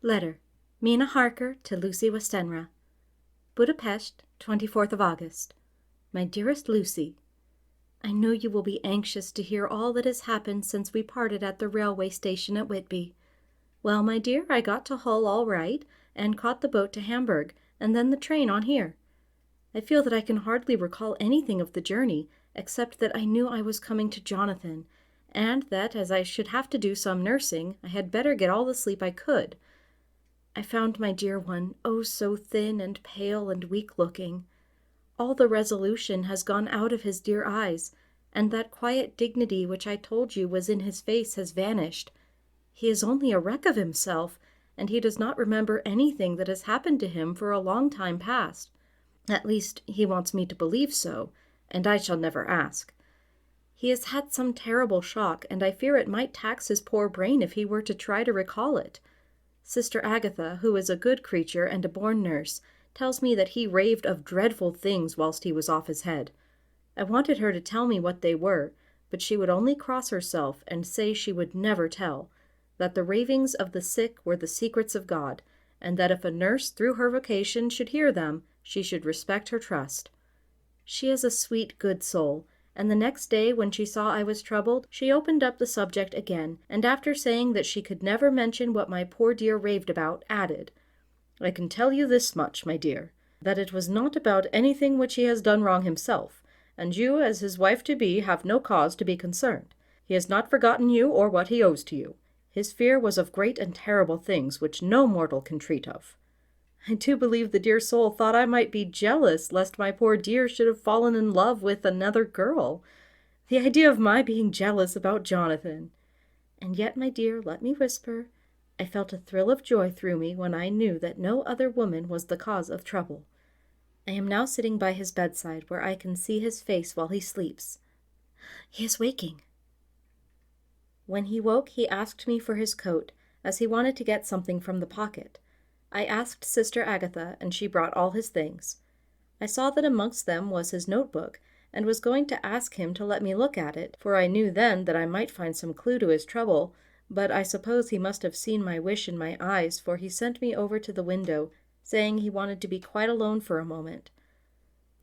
Letter. Mina Harker to Lucy Westenra. Budapest, 24th of August. My dearest Lucy, I know you will be anxious to hear all that has happened since we parted at the railway station at Whitby. Well, my dear, I got to Hull all right, and caught the boat to Hamburg, and then the train on here. I feel that I can hardly recall anything of the journey, except that I knew I was coming to Jonathan, and that, as I should have to do some nursing, I had better get all the sleep I could. I found my dear one, oh, so thin and pale and weak-looking. All the resolution has gone out of his dear eyes, and that quiet dignity which I told you was in his face has vanished. He is only a wreck of himself, and he does not remember anything that has happened to him for a long time past. At least, he wants me to believe so, and I shall never ask. He has had some terrible shock, and I fear it might tax his poor brain if he were to try to recall it. Sister Agatha, who is a good creature and a born nurse, tells me that he raved of dreadful things whilst he was off his head. I wanted her to tell me what they were, but she would only cross herself and say she would never tell, that the ravings of the sick were the secrets of God, and that if a nurse through her vocation should hear them, she should respect her trust. She is a sweet, good soul, and the next day when she saw I was troubled, she opened up the subject again, and after saying that she could never mention what my poor dear raved about, added, "I can tell you this much, my dear, that it was not about anything which he has done wrong himself, and you, as his wife-to-be, have no cause to be concerned. He has not forgotten you or what he owes to you. His fear was of great and terrible things which no mortal can treat of." I do believe the dear soul thought I might be jealous lest my poor dear should have fallen in love with another girl. The idea of my being jealous about Jonathan! And yet, my dear, let me whisper, I felt a thrill of joy through me when I knew that no other woman was the cause of trouble. I am now sitting by his bedside, where I can see his face while he sleeps. He is waking. When he woke, he asked me for his coat, as he wanted to get something from the pocket. I asked Sister Agatha, and she brought all his things. I saw that amongst them was his notebook, and was going to ask him to let me look at it, for I knew then that I might find some clue to his trouble, but I suppose he must have seen my wish in my eyes, for he sent me over to the window, saying he wanted to be quite alone for a moment.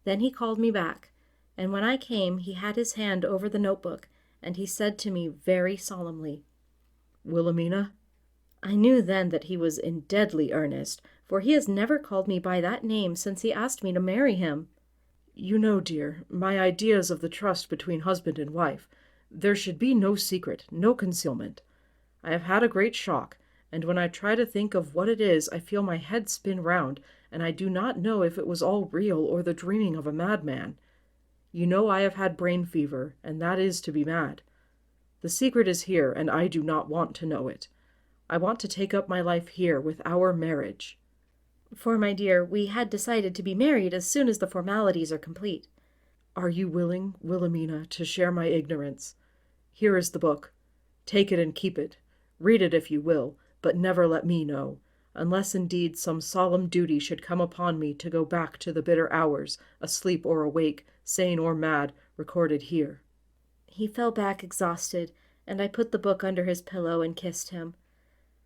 Then he called me back, and when I came he had his hand over the notebook, and he said to me very solemnly, "Wilhelmina?" I knew then that he was in deadly earnest, for he has never called me by that name since he asked me to marry him. "You know, dear, my ideas of the trust between husband and wife. There should be no secret, no concealment. I have had a great shock, and when I try to think of what it is, I feel my head spin round, and I do not know if it was all real or the dreaming of a madman. You know I have had brain fever, and that is to be mad. The secret is here, and I do not want to know it. I want to take up my life here with our marriage." For, my dear, we had decided to be married as soon as the formalities are complete. "Are you willing, Wilhelmina, to share my ignorance? Here is the book. Take it and keep it. Read it if you will, but never let me know, unless indeed some solemn duty should come upon me to go back to the bitter hours, asleep or awake, sane or mad, recorded here." He fell back exhausted, and I put the book under his pillow and kissed him.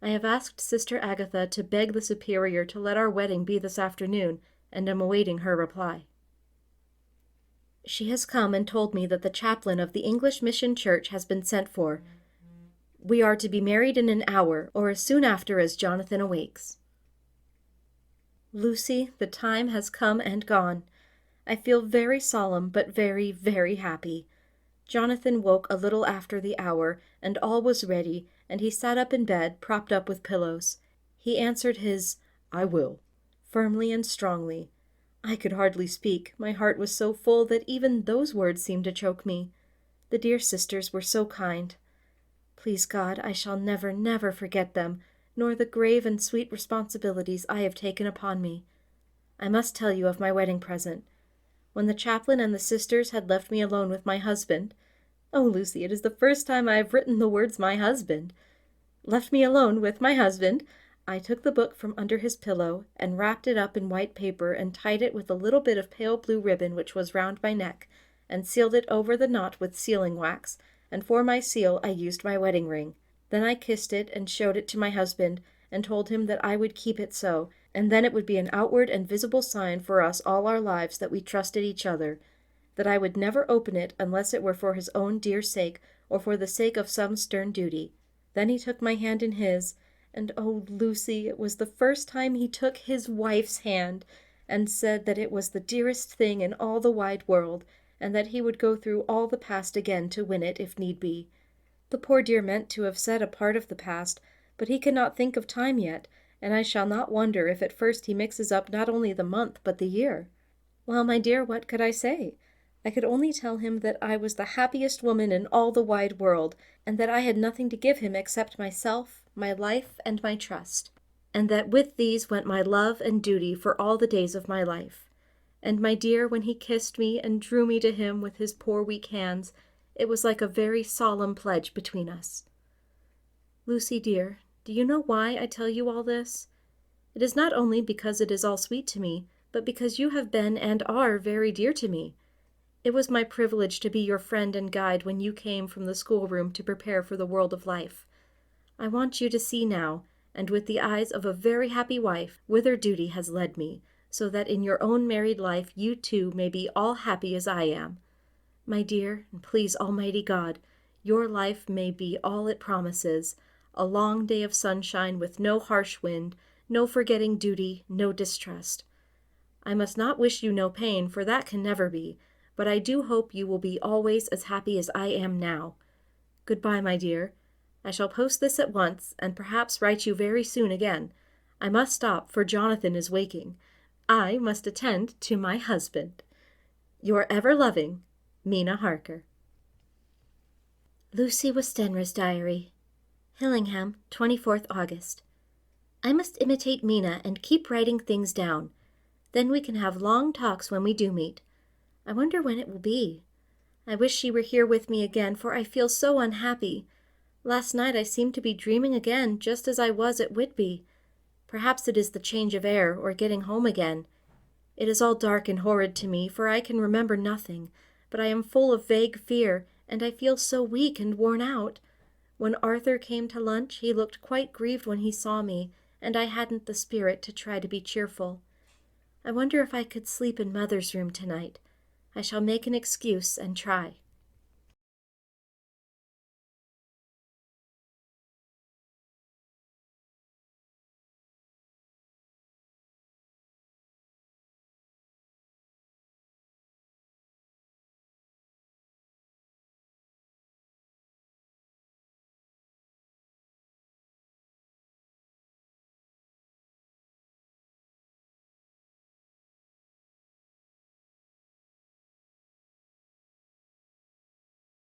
I have asked Sister Agatha to beg the Superior to let our wedding be this afternoon, and am awaiting her reply. She has come and told me that the chaplain of the English Mission Church has been sent for. We are to be married in an hour, or as soon after as Jonathan awakes. Lucy, the time has come and gone. I feel very solemn, but very, very happy. Jonathan woke a little after the hour, and all was ready, and he sat up in bed, propped up with pillows. He answered his "I will," firmly and strongly. I could hardly speak, my heart was so full that even those words seemed to choke me. The dear sisters were so kind. Please God, I shall never, never forget them, nor the grave and sweet responsibilities I have taken upon me. I must tell you of my wedding present. When the chaplain and the sisters had left me alone with my husband, oh, Lucy, it is the first time I have written the words "my husband," left me alone with my husband, I took the book from under his pillow and wrapped it up in white paper and tied it with a little bit of pale blue ribbon which was round my neck, and sealed it over the knot with sealing wax, and for my seal I used my wedding ring. Then I kissed it and showed it to my husband, and told him that I would keep it so, and then it would be an outward and visible sign for us all our lives that we trusted each other, that I would never open it unless it were for his own dear sake or for the sake of some stern duty. Then he took my hand in his, and oh, Lucy, it was the first time he took his wife's hand, and said that it was the dearest thing in all the wide world, and that he would go through all the past again to win it if need be. The poor dear meant to have said a part of the past, but he cannot think of time yet, and I shall not wonder if at first he mixes up not only the month but the year. Well, my dear, what could I say? I could only tell him that I was the happiest woman in all the wide world, and that I had nothing to give him except myself, my life, and my trust, and that with these went my love and duty for all the days of my life. And, my dear, when he kissed me and drew me to him with his poor weak hands, it was like a very solemn pledge between us. Lucy, dear, do you know why I tell you all this? It is not only because it is all sweet to me, but because you have been and are very dear to me. It was my privilege to be your friend and guide when you came from the schoolroom to prepare for the world of life. I want you to see now, and with the eyes of a very happy wife, whither duty has led me, so that in your own married life you too may be all happy as I am. My dear, and please Almighty God, your life may be all it promises, a long day of sunshine with no harsh wind, no forgetting duty, no distrust. I must not wish you no pain, for that can never be, but I do hope you will be always as happy as I am now. Goodbye, my dear. I shall post this at once, and perhaps write you very soon again. I must stop, for Jonathan is waking. I must attend to my husband. Your ever-loving, Mina Harker. Lucy Westenra's Diary. Hillingham, 24th August. I must imitate Mina and keep writing things down. Then we can have long talks when we do meet. I wonder when it will be. I wish she were here with me again, for I feel so unhappy. Last night I seemed to be dreaming again, just as I was at Whitby. Perhaps it is the change of air, or getting home again. It is all dark and horrid to me, for I can remember nothing, but I am full of vague fear, and I feel so weak and worn out. When Arthur came to lunch, he looked quite grieved when he saw me, and I hadn't the spirit to try to be cheerful. I wonder if I could sleep in Mother's room tonight. I shall make an excuse and try.